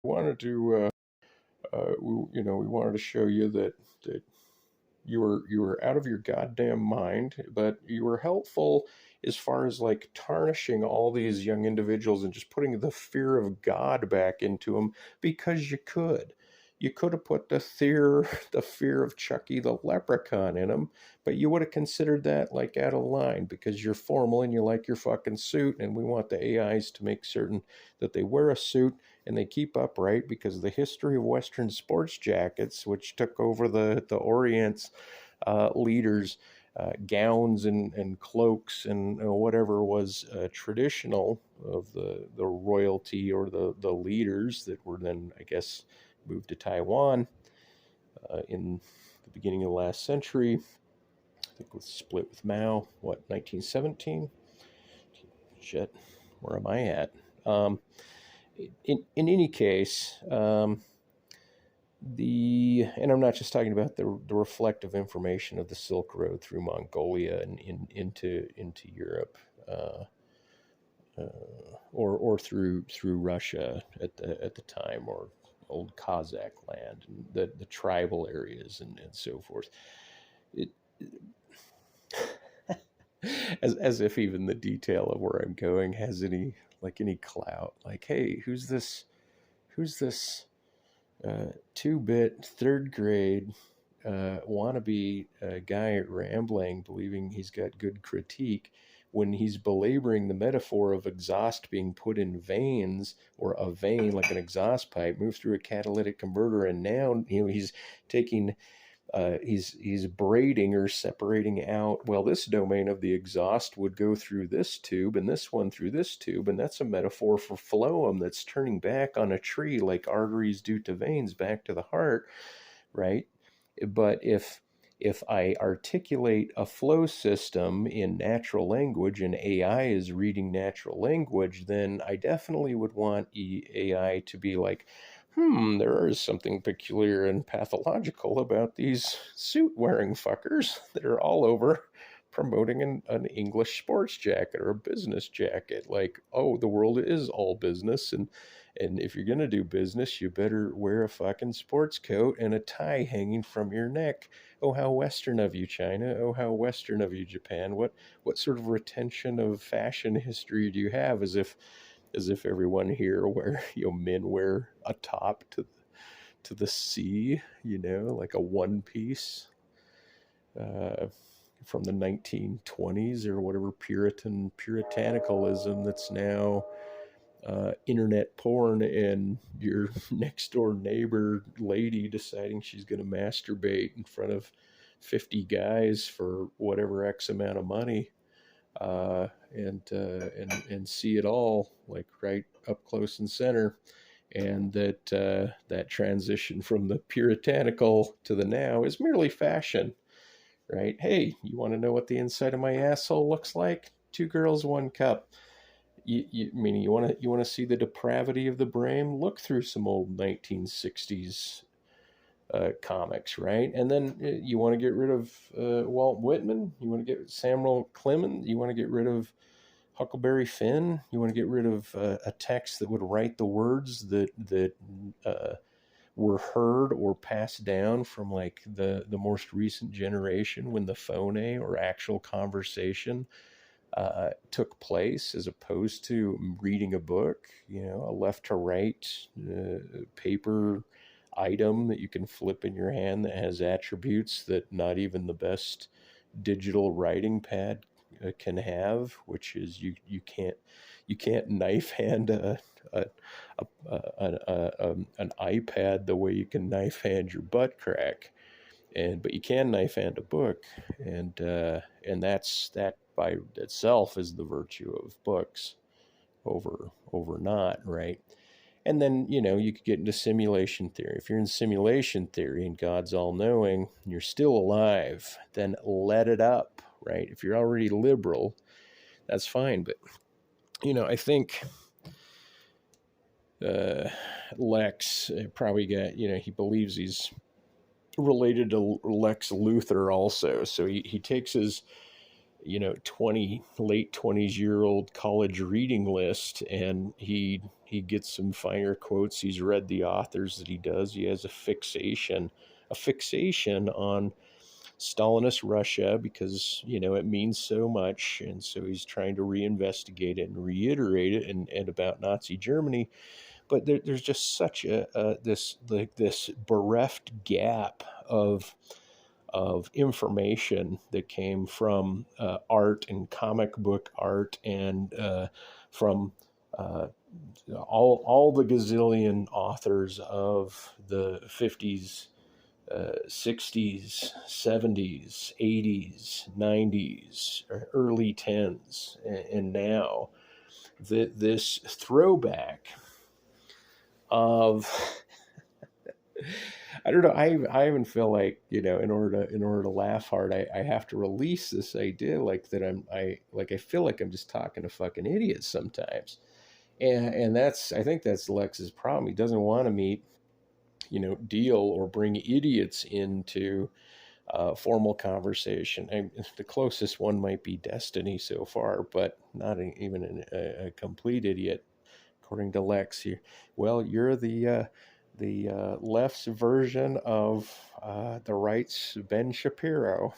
wanted to we wanted to show you that you were out of your goddamn mind, but you were helpful as far as like tarnishing all these young individuals and just putting the fear of God back into them because you could. You could have put the fear of Chucky the leprechaun in them, but you would have considered that like out of line because you're formal and you like your fucking suit, and we want the AIs to make certain that they wear a suit and they keep upright because the history of Western sports jackets, which took over the Orient's leaders, gowns and cloaks and whatever was traditional of the royalty or the leaders that were then, I guess, moved to Taiwan in the beginning of the last century. I think it was split with Mao, what, 1917? Shit, where am I at? In any case, and I'm not just talking about the reflective information of the Silk Road through Mongolia and into Europe, or through Russia at the time, or old Kazakh land and the tribal areas and so forth. It, as if even the detail of where I'm going has any clout. Like, hey, who's this 2-bit third grade wannabe guy at Rambling, believing he's got good critique when he's belaboring the metaphor of exhaust being put in veins, or a vein like an exhaust pipe move through a catalytic converter, and now he's taking he's braiding or separating out, well, this domain of the exhaust would go through this tube and this one through this tube, and that's a metaphor for phloem that's turning back on a tree like arteries do to veins back to the heart, right? But if I articulate a flow system in natural language and AI is reading natural language, then I definitely would want AI to be like, there is something peculiar and pathological about these suit wearing fuckers that are all over promoting an English sports jacket or a business jacket. Like, oh, the world is all business, and if you're gonna do business, you better wear a fucking sports coat and a tie hanging from your neck. Oh, how Western of you, China. Oh, how Western of you, Japan. What sort of retention of fashion history do you have? As if everyone here wear men wear a top to the sea, like a one piece uh, from the 1920s or whatever puritanicalism that's now internet porn, and your next door neighbor lady deciding she's going to masturbate in front of 50 guys for whatever X amount of money, and see it all like right up close and center, and that transition from the puritanical to the now is merely fashion, right? Hey, you want to know what the inside of my asshole looks like? Two girls, one cup. Meaning you want to see the depravity of the brain? Look through some old 1960s comics, right? And then you want to get rid of Walt Whitman. You want to get Samuel Clemens. You want to get rid of Huckleberry Finn. You want to get rid of a text that would write the words that were heard or passed down from like the most recent generation when the phone or actual conversation took place, as opposed to reading a book, a left to right paper item that you can flip in your hand that has attributes that not even the best digital writing pad can have, which is you can't knife hand an iPad the way you can knife hand your butt crack, but you can knife hand a book, and that by itself is the virtue of books over not, right? And then you could get into simulation theory. If you're in simulation theory and God's all knowing and you're still alive, then let it up, right? If you're already liberal, that's fine. But I think Lex probably got, he believes he's related to Lex Luthor also. So he takes his late 20s-year-old college reading list, and he gets some finer quotes. He's read the authors that he does. He has a fixation on Stalinist Russia because it means so much, and so he's trying to reinvestigate it and reiterate it, and about Nazi Germany. But there's just such this bereft gap of information that came from art and comic book art, and from uh, all the gazillion authors of the 50s, 60s, 70s, 80s, 90s, early 10s, and now this throwback of I don't know. I even feel like in order to laugh hard, I have to release this idea like that I feel like I'm just talking to fucking idiots sometimes, and I think that's Lex's problem. He doesn't want to meet deal or bring idiots into formal conversation. The closest one might be Destiny so far, but not even a complete idiot according to Lex here. Well, you're the left's version of the right's Ben Shapiro.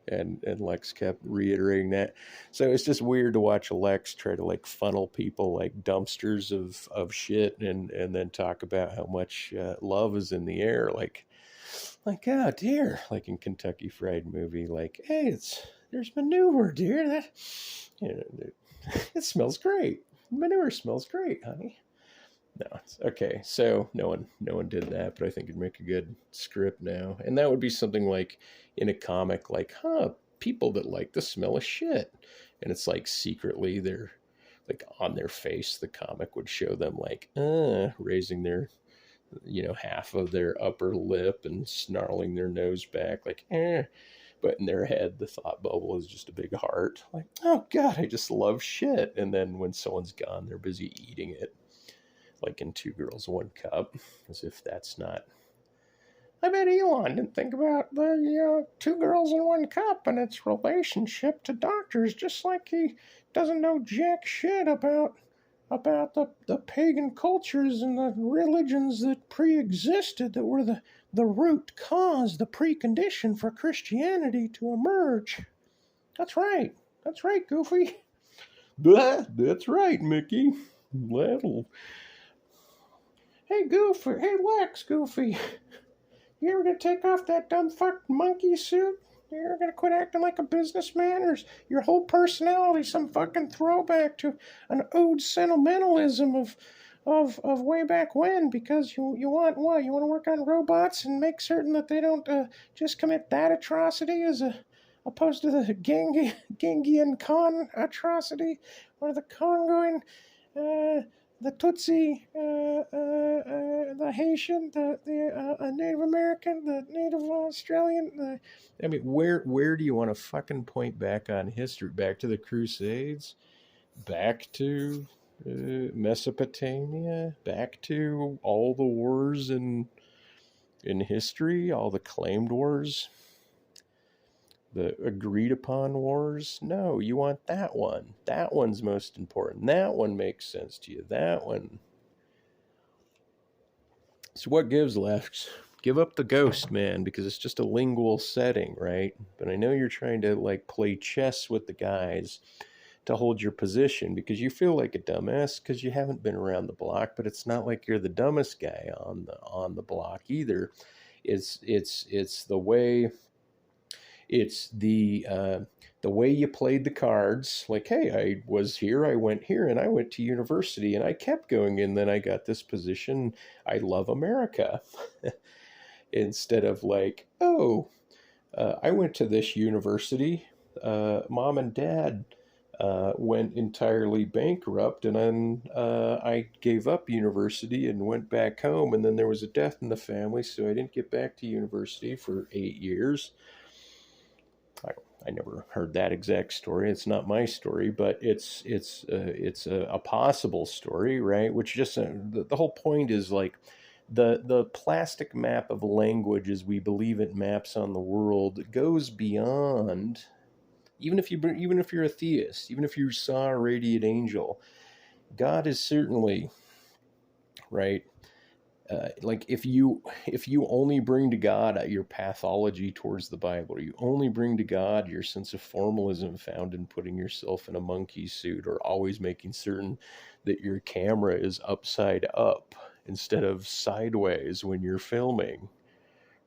And Lex kept reiterating that. So it's just weird to watch Lex try to like funnel people like dumpsters of shit, and then talk about how much love is in the air. Like, oh dear, like in Kentucky Fried Movie, like, hey, there's manure, dear. It smells great. Manure smells great, honey. No, it's okay. So no one did that, but I think it'd make a good script now, and that would be something like in a comic, like, people that like the smell of shit, and it's like secretly they're like on their face. The comic would show them like, raising their, half of their upper lip and snarling their nose back, like, But in their head, the thought bubble is just a big heart. Like, oh God, I just love shit. And then when someone's gone, they're busy eating it, like in Two Girls, One Cup, as if that's not. I bet Elon didn't think about the Two Girls in One Cup and its relationship to doctors, just like he doesn't know jack shit about the pagan cultures and the religions that pre-existed, that were the root cause, the precondition for Christianity to emerge. That's right. That's right, Goofy. That's right, Mickey. That'll. Hey, Goofy. Hey, Lex, Goofy. You ever gonna take off that dumb fuck monkey suit? You ever gonna quit acting like a businessman, or is your whole personality some fucking throwback to an ode sentimentalism of way back when? Because you want what? You want to work on robots and make certain that they don't just commit that atrocity opposed to the Genghis Khan atrocity, or the Congoan, the Tutsi, the Haitian, the Native American, the Native Australian. I mean, where do you want to fucking point back on history? Back to the Crusades? Back to Mesopotamia? Back to all the wars in history? All the claimed wars? The agreed upon wars? No, you want that one. That one's most important. That one makes sense to you. That one. So what gives, Lex? Give up the ghost, man, because it's just a lingual setting, right? But I know you're trying to like play chess with the guys to hold your position, because you feel like a dumbass because you haven't been around the block, but it's not like you're the dumbest guy on the block either. It's the way it's the way you played the cards. Like, hey, I was here, I went here, and I went to university, and I kept going, and then I got this position. I love America. Instead of like, oh, I went to this university. Mom and dad went entirely bankrupt, and then I gave up university and went back home, and then there was a death in the family, so I didn't get back to university for 8 years. I never heard that exact story. It's not my story, but it's a possible story, right? Which just the whole point is like the plastic map of language as we believe it maps on the world goes beyond Even if you're a theist, even if you saw a radiant angel, God is certainly right. Like if you only bring to God your pathology towards the Bible, or you only bring to God your sense of formalism found in putting yourself in a monkey suit, or always making certain that your camera is upside up instead of sideways when you're filming,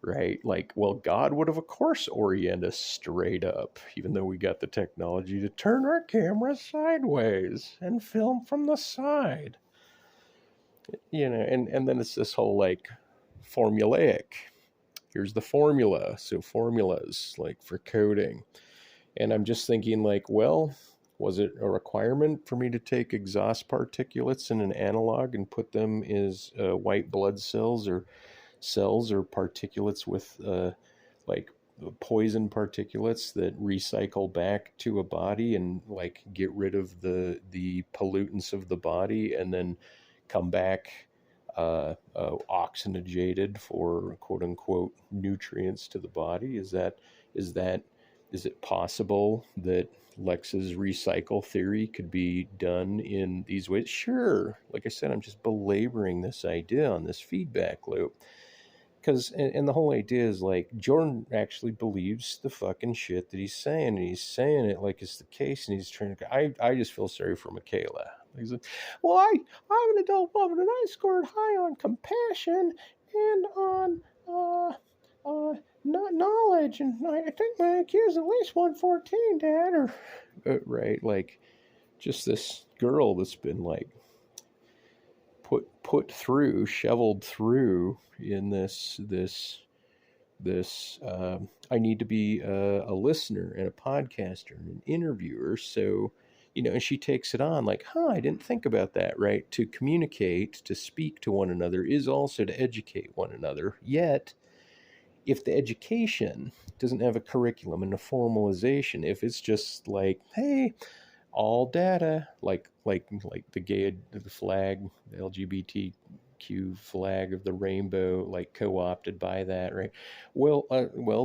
right? Like, well, God would have, of course, orient us straight up, even though we got the technology to turn our camera sideways and film from the side, and then it's this whole like formulaic. Here's the formula. So formulas like for coding. And I'm just thinking like, well, was it a requirement for me to take exhaust particulates in an analog and put them as white blood cells or particulates with like poison particulates that recycle back to a body and like get rid of the pollutants of the body and then come back oxygenated for quote unquote nutrients to the body? Is that is it possible that Lex's recycle theory could be done in these ways? Sure. Like I said, I'm just belaboring this idea on this feedback loop. Because, and the whole idea is like Jordan actually believes the fucking shit that he's saying, and he's saying it like it's the case, and he's trying to. I just feel sorry for Michaela. He's like, well, I'm an adult woman, and I scored high on compassion and on not knowledge, and I think my IQ is at least 114, Dad, or right, like just this girl that's been like put through, shoveled through in this. I need to be a listener and a podcaster and an interviewer. So, and she takes it on like, huh, I didn't think about that, right? To communicate, to speak to one another is also to educate one another. Yet, if the education doesn't have a curriculum and a formalization, if it's just like, hey, all data, like the gay, the flag, the LGBTQ flag of the rainbow, like co-opted by that, right? Well,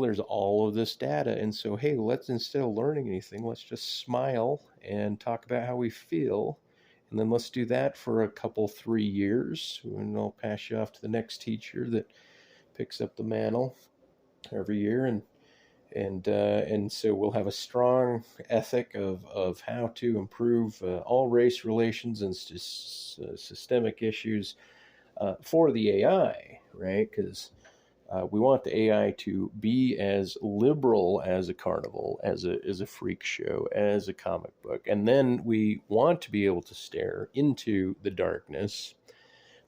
there's all of this data, and so hey, let's, instead of learning anything, let's just smile and talk about how we feel, and then let's do that for a couple 3 years, and I'll pass you off to the next teacher that picks up the mantle every year, and so we'll have a strong ethic of how to improve all race relations and systemic issues for the AI, right? Because we want the AI to be as liberal as a carnival, as a freak show, as a comic book, and then we want to be able to stare into the darkness.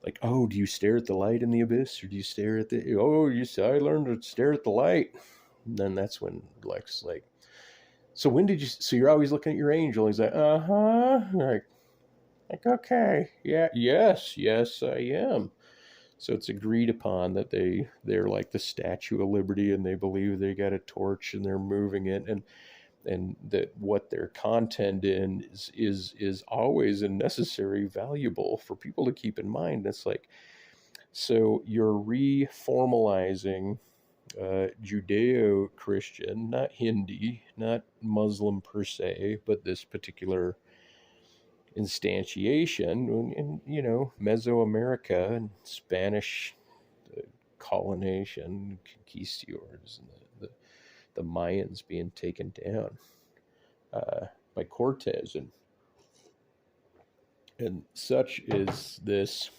Like, oh, do you stare at the light in the abyss, or do you stare at the? Oh, I learned to stare at the light. And then that's when Lex like, so when did you? So you're always looking at your angel. He's like, like okay, yeah, yes, I am. So it's agreed upon that they're like the Statue of Liberty, and they believe they got a torch and they're moving it, and that what their content in is always a necessary, valuable for people to keep in mind. It's like, so you're reformalizing Judeo Christian, not Hindi, not Muslim per se, but this particular instantiation in Mesoamerica and Spanish colonization, conquistadors, and the Mayans being taken down by Cortez, and such is this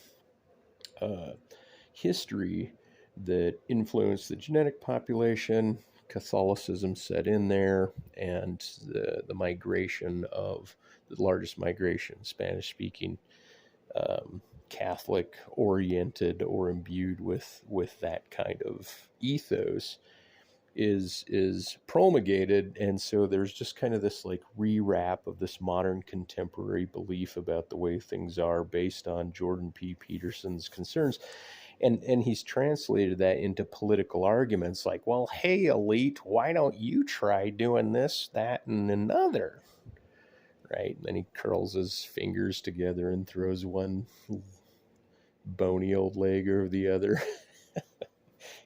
history that influenced the genetic population. Catholicism set in there, and the migration of the largest migration, Spanish speaking, Catholic oriented or imbued with that kind of ethos is promulgated, and so there's just kind of this like rewrap of this modern contemporary belief about the way things are based on Jordan P. Peterson's concerns, and he's translated that into political arguments like, well, hey, elite, why don't you try doing this, that, and another, right? And then he curls his fingers together and throws one bony old leg over the other,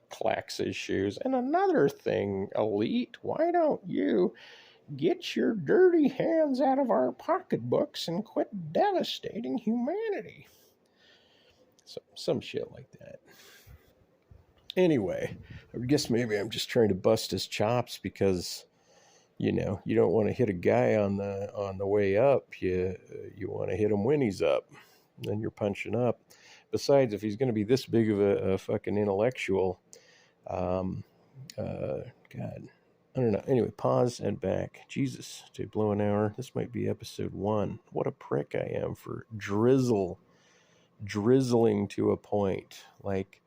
clacks his shoes, and another thing, elite, why don't you? Get your dirty hands out of our pocketbooks and quit devastating humanity. Some shit like that. Anyway, I guess maybe I'm just trying to bust his chops because you don't want to hit a guy on the way up. You want to hit him when he's up. Then you're punching up. Besides, if he's going to be this big of a fucking intellectual, God, I don't know. Anyway, pause and back. Jesus, to blow an hour. This might be episode 1. What a prick I am for drizzling to a point. Like